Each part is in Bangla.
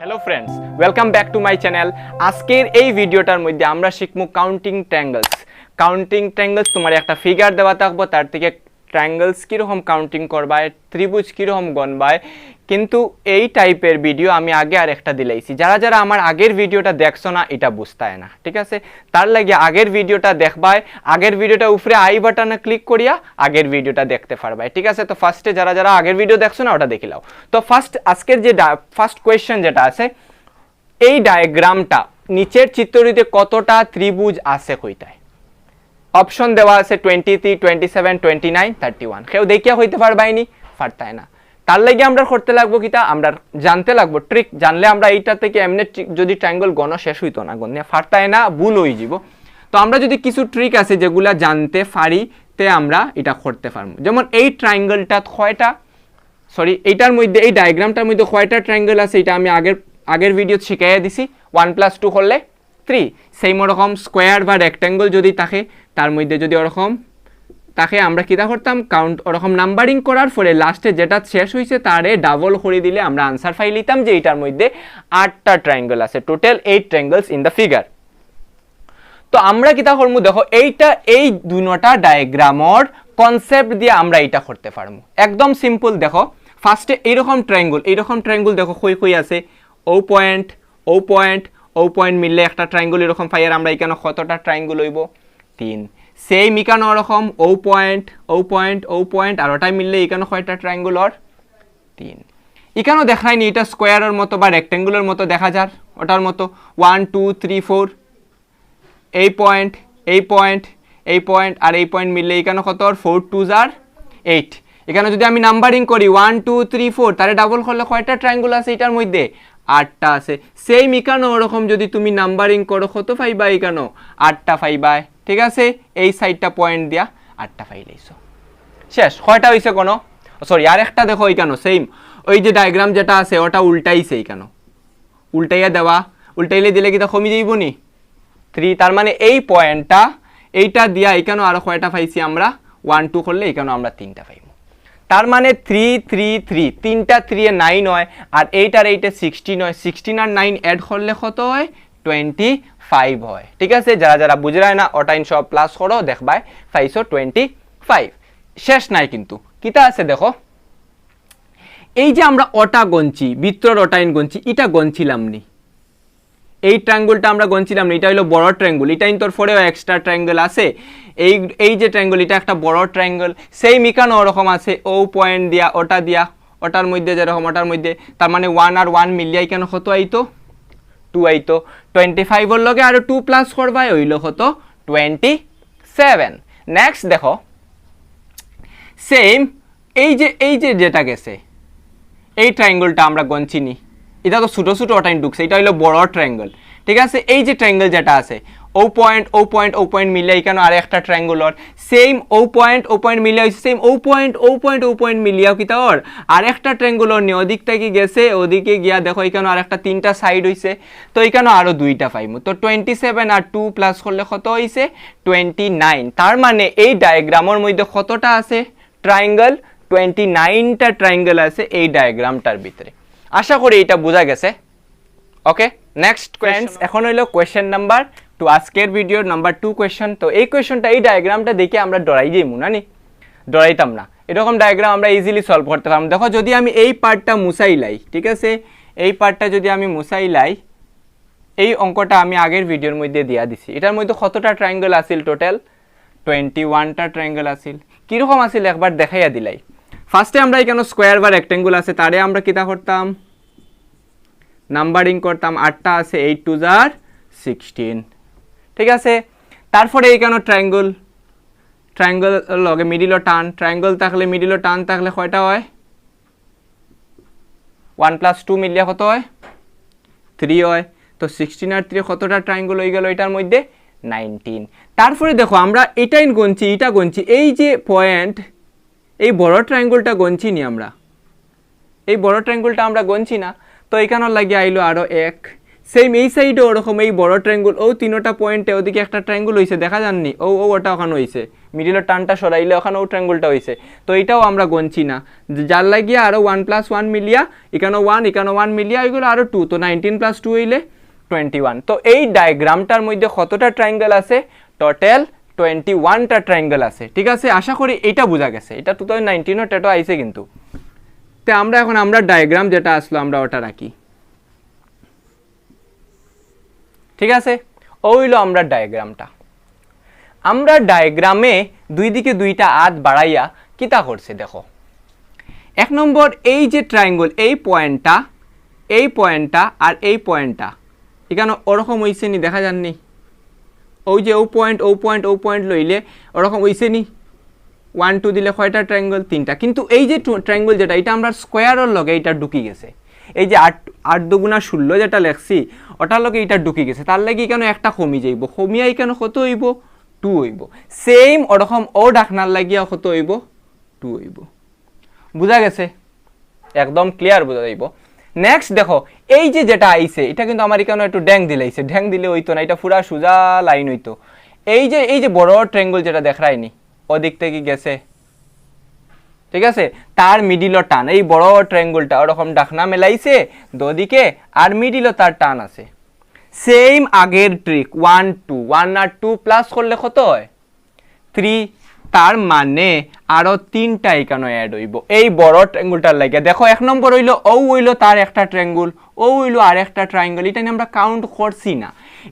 Hello friends, welcome back to my channel. আজকের এই ভিডিওটার মধ্যে আমরা শিখবো কাউন্টিং ট্রায়াঙ্গলস। তোমার একটা ফিগার দেওয়া থাকবো, তার থেকে ট্রায়াঙ্গলস কীরকম কাউন্টিং করবায়, ত্রিভুজ কীরকম গণবায়। কিন্তু এই টাইপের ভিডিও আমি আগে আর একটা দিলাইছি, যারা যারা আমার আগের ভিডিওটা দেখছো না এটা বুঝতায় না, ঠিক আছে? তার লাগে আগের ভিডিওটা দেখবায়, আগের ভিডিওটা উপরে আই বাটনে ক্লিক করিয়া আগের ভিডিওটা দেখতে পারবায়, ঠিক আছে? তো ফার্স্টে যারা যারা আগের ভিডিও দেখছো না ওটা দেখে নাও। তো আজকের যে ফার্স্ট কোয়েশ্চেন যেটা আছে, এই ডায়াগ্রামটা নিচের চিত্রটিতে কতটা ত্রিভুজ আছে কইতায়? অপশন দেওয়া আছে 23, 27, 29, 31। কেউ দেখিয়া হইতে পারবাইনি, পারতায় না। তার লাগে আমরা করতে লাগবো কিটা, আমরা জানতে লাগবো ট্রিক। জানলে আমরা এইটা থেকে এমনি যদি ট্রায়াঙ্গল গণ শেষ হইতো না, গণিয়া পারতায় না, ভুল হয়ে যাব। তো আমরা যদি কিছু ট্রিক আছে যেগুলা জানতে পারি, তে আমরা এটা করতে পারবো। যেমন এই ট্রায়াঙ্গলটা এইটার মধ্যে, এই ডায়াগ্রামটার মধ্যে কয়টা ট্রায়াঙ্গল আছে এটা আমি আগের ভিডিও শিখাইয়া দিছি। 1+2 করলে 3। সেই রকম স্কোয়ার বা রেক্ট্যাঙ্গল যদি থাকে, তার মধ্যে যদি ওরকম তাকে আমরা কিতা করতাম, কাউন্ট ওরকম নাম্বারিং করার পরে লাস্টে যেটা শেষ হয়েছে তারে ডাবল করে দিলে আমরা আনসার পাই লিতাম যে এটার মধ্যে 8টা ট্রায়াঙ্গল আছে, টোটাল 8 ট্রায়াঙ্গলস ইন দ্য ফিগার। তো আমরা কিতা করবো, দেখো এই দুইটা ডায়াগ্রামর কনসেপ্ট দিয়ে আমরা এটা করতে পারবো। একদম সিম্পল। দেখো ফার্স্টে এইরকম ট্রায়াঙ্গল দেখো কই আছে, ও পয়েন্ট মিললে একটা ট্রায়াঙ্গল এরকম পাই। আর আমরা এখানে কতটা ট্রায়াঙ্গল হইব? 3। সেই এখানে ওরকম ও পয়েন্ট আর ওটাই মিললে এখানে কয়টা ট্রায়াঙ্গল? 3। এখানেও দেখায় নি, এটা স্কোয়ারের মতো বা রেক্ট্যাঙ্গুলার মতো দেখা যার, ওটার মতো 1 2 3 4। এই পয়েন্ট আর এই পয়েন্ট মিললে এখানে কত? 4 2 8। এখানে যদি আমি নাম্বারিং করি 1 2 3 4, তাহলে ডাবল করলে কয়টা ট্রায়াঙ্গল আছে এটার মধ্যে? 8টা আছে। সেই এখানেও ওরকম যদি তুমি নাম্বারিং করো কত পাইবা? এখানেও 8টা পাইবা, ঠিক আছে? এই সাইডটা পয়েন্ট দিয়া 8টা পাইলেইছো, শেষ। কয়টা হয়েছে কোনো? সরি, আর একটা দেখো এখানেও সেম, ওই যে ডায়াগ্রাম যেটা আছে ওটা উল্টাইছে, এখানেও উল্টাইয়া দেওয়া, উল্টাইলে দিলে কি তা কমে যাইব নি? 3। তার মানে এই পয়েন্টটা এইটা দিয়া এখানেও আরো কয়টা পাইছি আমরা? 1 2 করলে এখানেও আমরা 3টা পাইব। তার মানে 3 3 3, 3টা 3 এ 9 হয়, আর 8 আর 8 এ 16 হয়। 16 আর 9 অ্যাড করলে কত হয়? 25 হয়, ঠিক আছে? যারা যারা বুঝে যায় না ওটাইন সব প্লাস করো, দেখবাই পাইছো 25। শেষ নাই কিন্তু, কিতা আছে দেখো, এই যে আমরা ওটা গণছি, বৃত্তর ওটাইন গণছি, এটা গণছিলাম নি, এই ট্রায়াঙ্গলটা আমরা গণছিলাম না, এটা হলো বড় ট্রায়াঙ্গল। এটা ইন্তর পরেও এক্সট্রা ট্রায়াঙ্গল আছে। এই যে ট্রায়াঙ্গল, এটা একটা বড় ট্রায়াঙ্গল। সেই মিকানো ওরকম আছে, ও পয়েন্ট দিয়া ওটার মধ্যে যেরকম ওটার মধ্যে, তার মানে 1 আর 1 মিলিয়ে কেন কত আইতো? 2 আইতো। 25 এর লগে আর 2 প্লাস করবাই হইল কত? 27। নেক্সট দেখো সেম, এই যে যেটা গেছে, এই ট্রায়াঙ্গলটা আমরা গণছিনি, এটা তো ছোট ওটাই ঢুকছে, এটা হলো বড় ট্রায়াঙ্গল, ঠিক আছে? এই যে ট্রায়াঙ্গল যেটা আছে, ও পয়েন্ট মিলে এখানে আর একটা ট্রায়াঙ্গল ওর সেম, ও পয়েন্ট মিলে হয়েছে সেম, ও পয়েন্ট মিলিয়াও কি তার আর একটা ট্রায়াঙ্গল ওর নিয়ে ওদিক থেকে গেছে, ওদিকে গিয়া দেখো এখানে আর একটা 3টা সাইড হয়েছে, তো এখানে আরো 2টা পাইমু। তো 27 আর 2 প্লাস করলে কত হয়েছে? 29। তার মানে এই ডায়াগ্রামের মধ্যে কতটা আছে ট্রায়াঙ্গল? 29টা ট্রায়াঙ্গল আছে এই ডায়াগ্রামটার ভিতরে। আশা করি এটা বোঝা গেছে। ওকে, নেক্সট ফ্রেন্ডস, এখন হইলো কোয়েশ্চেন নাম্বার 2, আজকের ভিডিওর নাম্বার 2 কোয়েশ্চেন। তো এই কোয়েশ্চনটা, এই ডায়াগ্রামটা দেখে আমরা ডরাই যাইমু না, ডরাইতাম না। এরকম ডায়াগ্রাম আমরা ইজিলি সলভ করতে পারবো। দেখো যদি আমি এই পার্টটা মুছাইলাই, ঠিক আছে, এই পার্টটা যদি আমি মুছাইলাই, এই অঙ্কটা আমি আগের ভিডিওর মধ্যে দিয়া দিছি। এটার মধ্যে কতটা ট্রায়াঙ্গল আছিল? টোটাল 21টা ট্রায়াঙ্গল আছিল। কিরকম আছিল একবার দেখাইয়া দিলাই। ফার্স্টে আমরা এখানে স্কোয়ার বা রেক্ট্যাঙ্গল আছে, তারে আমরা কিতা করতাম? নাম্বারিং করতাম। 8টা আছে, 8 2 16, ঠিক আছে? তারপরে এখানে ট্রায়াঙ্গল লগে মিডিলও টান, ট্রায়াঙ্গল থাকলে মিডিলও টান থাকলে কয়টা হয়? 1 + 2 মিলিয়ে কত হয়? 3 হয়। তো 16 আর 3 কতটা ট্রায়াঙ্গল হয়ে গেল এটার মধ্যে? 19। তারপরে দেখো আমরা এটাই গণছি, এটা গণছি, এই যে পয়েন্ট, এই বড় ট্রায়াঙ্গলটা গণছি নি আমরা, এই বড় ট্রায়াঙ্গলটা আমরা গণছি না। তো এখানে লাগিয়ে আইলো আরো 1, সেম এই সাইডে ওরকম এই বড় ট্রায়াঙ্গল ও তিনটা পয়েন্টে ওদিকে একটা ট্রায়াঙ্গল হইছে দেখা যাননি ওটা ওখানে হইছে মিডিলের টানটা সরাইলে ওখানে ও ট্রায়াঙ্গলটা হইছে তো এটাও আমরা গণছি না যার লাগিয়া আরো 1+1 মিলিয়া এখানে 1 মিলিয়া এগুলো আরো 2 তো 19+2 হইলে 21 তো এই ডায়াগ্রামটার মধ্যে কতটা ট্রায়াঙ্গল আছে টোটাল 21টা ট্রায়াঙ্গল আছে ঠিক আছে আশা করি এটা বোঝা গেছে এটা 2019 এর টেটো আইছে কিন্তু তো আমরা ডায়াগ্রাম যেটা আসলো আমরা ওটা রাখি ঠিক আছে ওইলো আমরা ডায়াগ্রামটা আমরা ডায়াগ্রামে দুই দিকে দুইটা আধ বাড়াইয়া কিতা করছে দেখো এক নম্বর এই যে ট্রায়াঙ্গল এই পয়েন্টটা আর এই পয়েন্টটা এখানে ওরকম হইছে নি দেখা যাননি ওই যে ও পয়েন্ট লইলে ওরকম হইছে নি 1 2 দিলে কয়টা ট্রায়াঙ্গল তিনটা কিন্তু এই যে ট্রায়াঙ্গল যেটা এটা আমরা স্কোয়ারের লগে এটা ঢুকি গেছে এই যে 8 দুগুণা 16 যেটা লেখছি ওটার লগে এটা ঢুকি গেছে তার লাগি এখানে একটা কমি যাইব কমিয়া এখানে কত হইব 2 হইব সেম ওরকম ও ডাকনার লাগিয়া কত হইব 2 হইব বুঝা গেছে একদম ক্লিয়ার বুঝা যাইব নেক্সট দেখো এই যে যেটা আইছে এটা কিন্তু আমার এখানে একটু ড্যাং দিলাইছে ড্যাং দিলে হইতো না এটা পুরা সোজা লাইন হইতো এই যে বড় ট্রায়াঙ্গল যেটা দেখায়নি ওদিক থেকে গেছে ঠিক আছে তার মিডিলও টান এই বড় ট্রায়াঙ্গলটা ওরকম ডাকনা মেলাইছে দুদিকে আর মিডিলও তার টান আছে সেম আগের ট্রিক 1 2 1 আর 2 প্লাস করলে কত হয় 3 তার মানে আরো তিনটা এখানে অ্যাড হইব এই বড় ট্রায়াঙ্গলটার লাগে দেখো এক নম্বর হইলো তার একটা ট্রায়াঙ্গল হইলো আর একটা ট্রায়াঙ্গল এটা আমরা কাউন্ট করছি না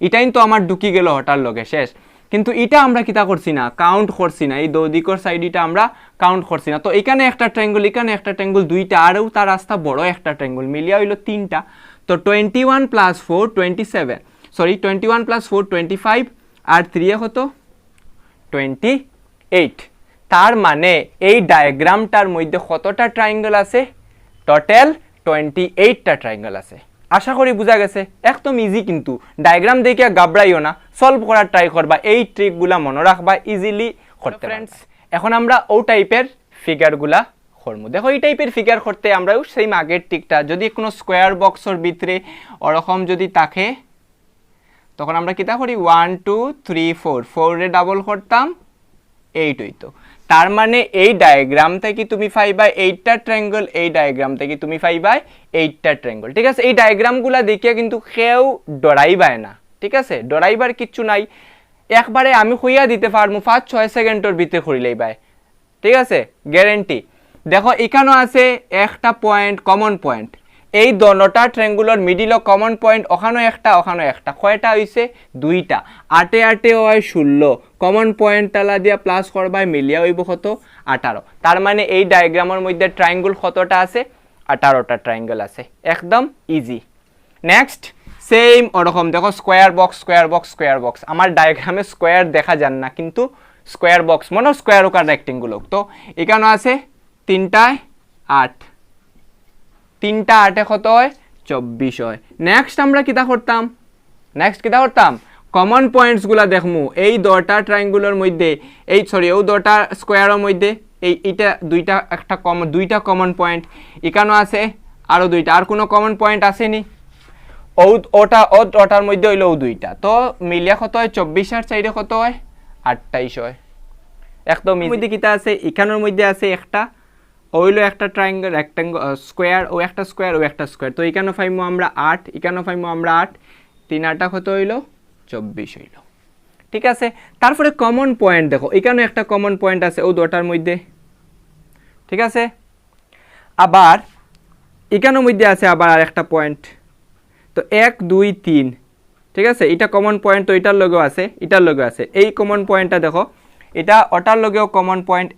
এটাই তো আমার ঢুকি গেল হটার লগে শেষ কিন্তু এটা আমরা কিতা করছি না কাউন্ট করছি না এই দুদিকের সাইড এটা আমরা কাউন্ট করছি না তো এখানে একটা ট্রায়াঙ্গল দুইটা আরও তার রাস্তা বড় একটা ট্রায়াঙ্গল মিলিয়া হইলো তিনটা তো 21 + 4 27 সরি 21 + 4 25 আর 3 কত 28 তার মানে এই ডায়াগ্রামটার মধ্যে কতটা ট্রায়াঙ্গল আছে টোটাল 28টা ট্রায়াঙ্গল আছে আশা করি বুঝা গেছে একদম ইজি কিন্তু ডায়াগ্রাম দেখে গাবড়াইও না সলভ করার ট্রাই করবা এই ট্রিকগুলা মনে রাখবা ইজিলি করতে ফ্রেন্ডস এখন আমরা ও টাইপের ফিগারগুলা করবো দেখো এই টাইপের ফিগার করতে আমরাও সেই আগের ট্রিকটা যদি কোনো স্কোয়ার বক্সের ভিতরে ওরকম যদি থাকে তখন আমরা কিতা করি 1 2 3 4 4 রে ডাবল করতাম 8 হইতো তার মানে এই ডায়াগ্রাম থেকে তুমি পাইবা 8টা ট্রায়াঙ্গল এই ডায়াগ্রাম থেকে তুমি পাইবা 8টা ট্রায়াঙ্গল ঠিক আছে এই ডায়াগ্রামগুলা দেখিয়া কিন্তু কেউ ডরাইবায় না ঠিক আছে ডরাইবার কিচ্ছু নাই একবারে আমি কইয়া দিতে পারমু 5-6 সেকেন্ডের ভিতরে করিলেই বাই ঠিক আছে গ্যারান্টি দেখো এখানে আছে একটা পয়েন্ট কমন পয়েন্ট এই দোনোটা ট্রায়াঙ্গুলার মিডিল কমন পয়েন্ট ওখানে একটা কয়টা হইছে দুইটা 8 8 হয় 16 কমন পয়েন্ট তালা দিয়া প্লাস করবাই মিলিয়া হইব কত 18 তার মানে এই ডায়াগ্রামের মধ্যে ট্রায়াঙ্গল কতটা আছে 18টা ট্রায়াঙ্গল আছে একদম ইজি নেক্সট সেম ওরকম দেখো স্কোয়ার বক্স আমার ডায়াগ্রামে স্কোয়ার দেখা যান না কিন্তু স্কোয়ার বক্স মনে স্কোয়ার ওকার রেক্টেঙ্গুল তো এখানে আছে 3টায় 8 3টা 8 কত হয় 24 হয় নেক্সট আমরা কিতা করতাম কমন পয়েন্টস গুলা দেখমু এই দুটা ট্রায়াঙ্গুলার মধ্যে এই ও দুটা স্কোয়ারের মধ্যে এইটা দুইটা কমন পয়েন্ট এখানে আছে আরো দুইটা আর কোনো কমন পয়েন্ট আসেনি ওটার মধ্যে হইলো দুইটা তো মিলিয়া কত হয় 24 আর 4 কত হয় 28 হয় একদম মধ্যে কিতা আছে এখানের মধ্যে আছে একটা ওইলো একটা ট্রায়াঙ্গল স্কোয়ার ও একটা স্কোয়ার তো এখানে পাইমু আমরা 8 এখানে পাইমু আমরা 8 3 8 কত হইলো 24 হইলো ঠিক আছে তারপরে কমন পয়েন্ট দেখো এখানে একটা কমন পয়েন্ট আছে ও দুটার মধ্যে ঠিক আছে আবার এখানের মধ্যে আছে আবার আরেকটা পয়েন্ট তো 1 2 3 ঠিক আছে এটা কমন পয়েন্ট তো এটার লগেও আছে এই কমন পয়েন্টটা দেখো এটা ওটার লগেও কমন পয়েন্ট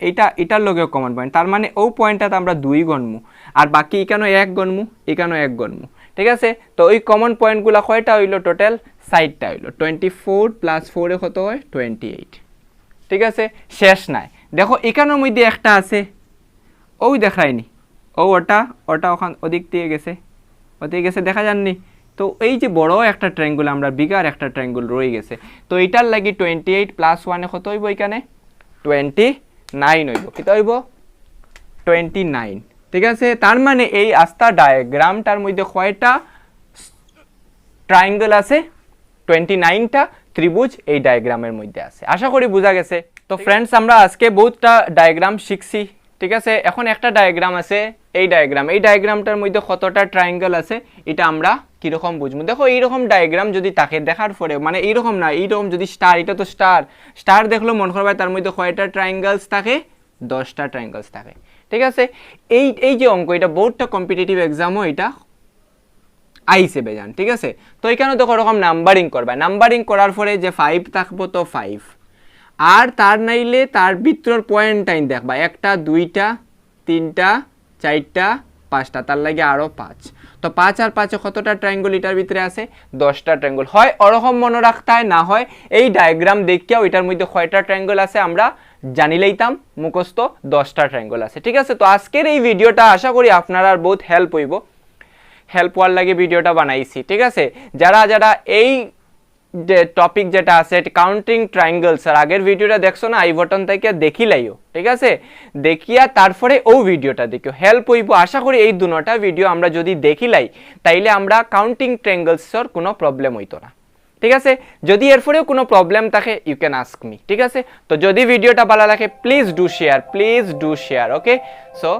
এটার লগেও কমন পয়েন্ট তার মানে ও পয়েন্টটাতে আমরা 2 গণমু আর বাকি এখানেও 1 গণমু এখানেও 1 গণমু ঠিক আছে তো ওই কমন পয়েন্টগুলো কয়টা হইলো টোটাল 60টা হইলো 24 + 4 এ কত হয় 28 ঠিক আছে শেষ নাই দেখো এখানের মধ্যে একটা আছে ওই দেখায়নি ওটা ওখান ওদিক দিয়ে গেছে দেখা যাননি তো এই যে বড় একটা ট্রায়াঙ্গল আমরা বিগার একটা ট্রায়াঙ্গল রয়ে গেছে তো এটার লাগি 28 + 1 এ কত হইব এখানে 29 হইব কত হইব 29 ঠিক আছে তার মানে এই আস্তা ডায়াগ্রামটার মধ্যে কয়টা ট্রায়াঙ্গেল আছে 29টা ত্রিভুজ এই ডায়াগ্রামের মধ্যে আছে। আশা করি বোঝা গেছে। তো ফ্রেন্ডস আমরা আজকে বহুতটা ডায়াগ্রাম শিখছি, ঠিক আছে। এখন একটা ডায়াগ্রাম আছে, এই ডায়াগ্রামটার মধ্যে কতটা ট্রায়াঙ্গেল আছে এটা আমরা কিরকম বুঝবো। দেখো এইরকম ডায়াগ্রাম যদি থাকে দেখার পরে, মানে এইরকম না, এইরকম যদি স্টার, এটা তো স্টার দেখলো মন করবে তার মধ্যে কয়টা ট্রায়াঙ্গেলস থাকে, 10টা ট্রায়াঙ্গেলস থাকে, ঠিক আছে। এই যে অঙ্ক, এটা বহুতটা কম্পিটিটিভ এক্সামও এটা আইসে বেজান, ঠিক আছে। তো এখানে দেখো ওরকম নাম্বারিং করবা, নাম্বারিং করার পরে যে 5 থাকবো তো 5, আর তার নাইলে তার ভিতর পয়েন্ট টাইম দেখবা, 1টা 2টা 3টা 4টা 5টা, তার লাগে আরো 5। তো 5 আর 5 কতটা ট্রায়াঙ্গেল এটার ভিতরে আছে, 10টা ট্রায়াঙ্গেল। হয় ওরকম মনে রাখতে হয়, না হয় এই ডায়াগ্রাম দেখিয়াও এটার মধ্যে কয়টা ট্রায়াঙ্গেল আছে আমরা জানি লইতাম, মুখস্থ 10টা ট্রায়াঙ্গেল আছে, ঠিক আছে। তো আজকের এই ভিডিওটা আশা করি আপনার আর বহুত হেল্প হইব, হেল্প হওয়ার লাগে ভিডিওটা বানাইছি, ঠিক আছে। যারা যারা এই যে টপিক যেটা আছে কাউন্টিং ট্রায়াঙ্গেলস আর আগের ভিডিওটা দেখছো না, আই বটন থেকে দেখি লাইও, ঠিক আছে। দেখিয়া তারপরে ও ভিডিওটা দেখিও, হেল্প হইব। আশা করি এই দুটা ভিডিও আমরা যদি দেখিলাই তাইলে আমরা কাউন্টিং ট্রায়াঙ্গেলসের কোনো প্রবলেম হইতো না, ঠিক আছে। যদি এরপরেও কোনো প্রবলেম থাকে ইউ ক্যান আস্ক মি, ঠিক আছে। তো যদি ভিডিওটা ভালো লাগে please do share, okay. So